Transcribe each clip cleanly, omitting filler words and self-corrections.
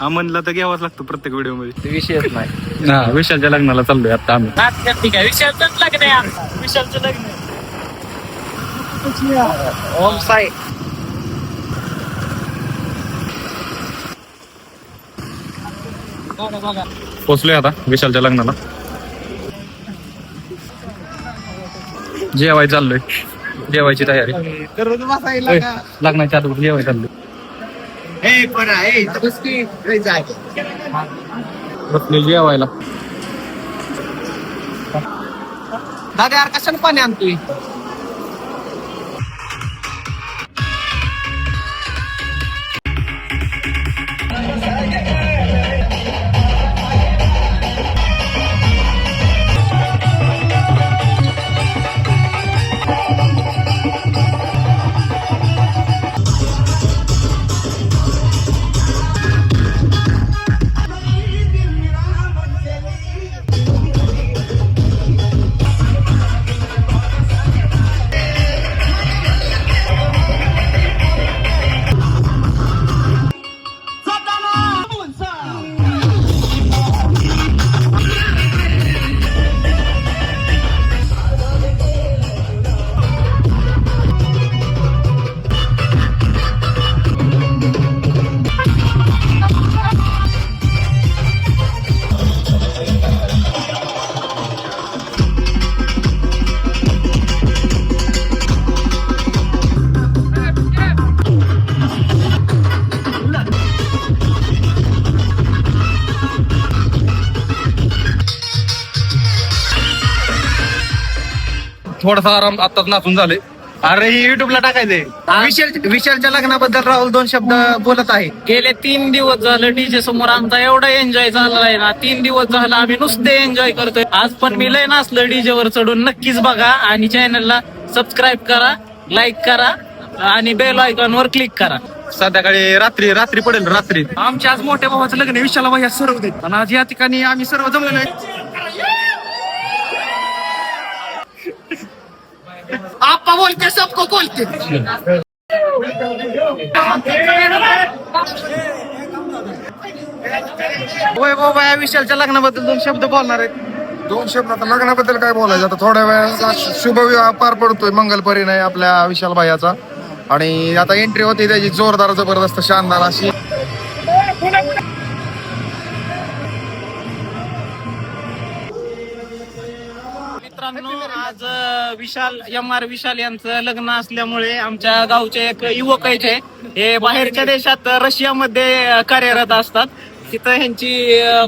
अमनला तर घ्यावाच लागतो प्रत्येक व्हिडिओ मध्ये. विषयच नाही. हा, विशालच्या लग्नाला चाललोय आता आम्ही. ठीक आहे, विशालचंच लग्न आहे. विशालचं लग्न ओम साई. पोचलोय आता विशालच्या लग्नाला. जेवाय चाललोय, जेवायची तयारी. लग्नाच्या आत जेवाय चाललोय. बसलोय जेवायला. दादा यार कशाने पाणी आणतोय? थोडासा आराम आताच नाचून झाले. अरे ही युट्यूबला टाकायचंय. विशालच्या लग्नाबद्दल राहुल 2 शब्द बोलत आहे. गेले 3 दिवस झालं डीजे समोर आमचा एवढा एन्जॉय झालाय ना. 3 दिवस झाला आम्ही नुसते एन्जॉय करतोय. आज पण मी लय नाचलं डीजे वर चढून. नक्कीच बघा आणि चॅनलला सबस्क्राईब करा, लाईक करा आणि बेल आयकॉन वर क्लिक करा. संध्याकाळी रात्री पडेल. रात्री आमच्या आज मोठ्या भावाचं लग्न आहे. विशाला भाई सर्व देत आणि आज या ठिकाणी आम्ही सर्व जमलेलो आहे. आपा बोलते सबको बोलते. वैभव भाई विशालच्या लग्नाबद्दल 2 शब्द बोलणार आहेत. 2 शब्द. आता लग्नाबद्दल काय बोलायचं, आता थोड्या वेळाचा शुभविवाह पार पडतोय मंगल परिणय आपल्या विशाल भाईचा. आणि आता एंट्री होती त्याची जोरदार जबरदस्त शानदार अशी. मित्रांनो आज विशाल MR विशाल यांचं लग्न असल्यामुळे आमच्या गावचे एक युवक आहे हे बाहेरच्या देशात रशियामध्ये कार्यरत असतात. तिथं ह्यांची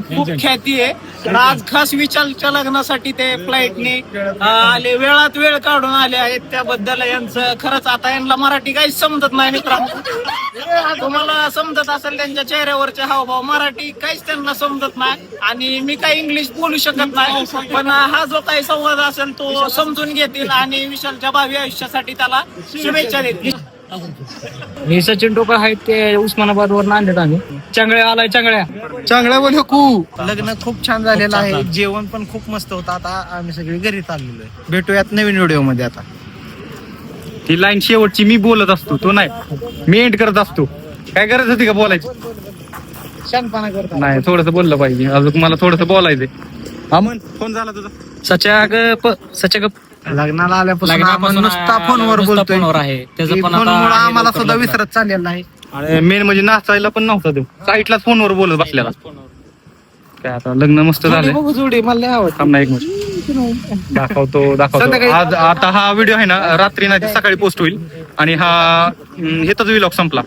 खूप ख्याती आहे. तर आज खास विशालच्या लग्नासाठी ते फ्लाईटने आले, वेळात वेळ काढून आले आहेत. त्याबद्दल यांचं खरंच आता यांना मराठी काहीच समजत नाही मित्रांनो. तुम्हाला समजत असेल त्यांच्या चेहऱ्यावरचे हावभाव, मराठी काहीच त्यांना समजत नाही आणि मी काही इंग्लिश बोलू शकत नाही. पण हा जो काही संवाद असेल तो समजून घेतील आणि विशालच्या भावी आयुष्यासाठी त्याला शुभेच्छा देतील. हे सचिन टोका आहेत ते उस्मानाबाद वर आणलेत आम्ही. चांगल्या आलाय चांगल्या बोल लग्न खूप छान झालेलं आहे. जेवण पण खूप मस्त होतं. आता आम्ही सगळे घरी चाललेलो आहे. भेटूयात नवीन व्हिडिओ मध्ये. आता ती लाईन शेवटची मी बोलत असतो, तो नाही. मी एंड करत असतो. काय गरज होती का बोलायची? शानपणा करतो. नाही, थोडस बोललं पाहिजे. अजून मला थोडस बोलायचंय. अमन फोन झाला तुझा? सच्या लग्नाला आल्यापासून आपण नुसता फोनवर बोलतोय. फोनमुळे आम्हाला सुद्धा विसरत चाललेला आहे. आणि मेन म्हणजे नाचायला पण नव्हता तो, साईटलाच फोनवर बोलत बसलेला. काय आता लग्न मस्त झालं. जोडी मला आवडत. थांब ना एक मिनिट, दाखवतो. आज आता हा व्हिडिओ आहे ना रात्री नाही सकाळी पोस्ट होईल आणि हा हेच व्लॉग संपला.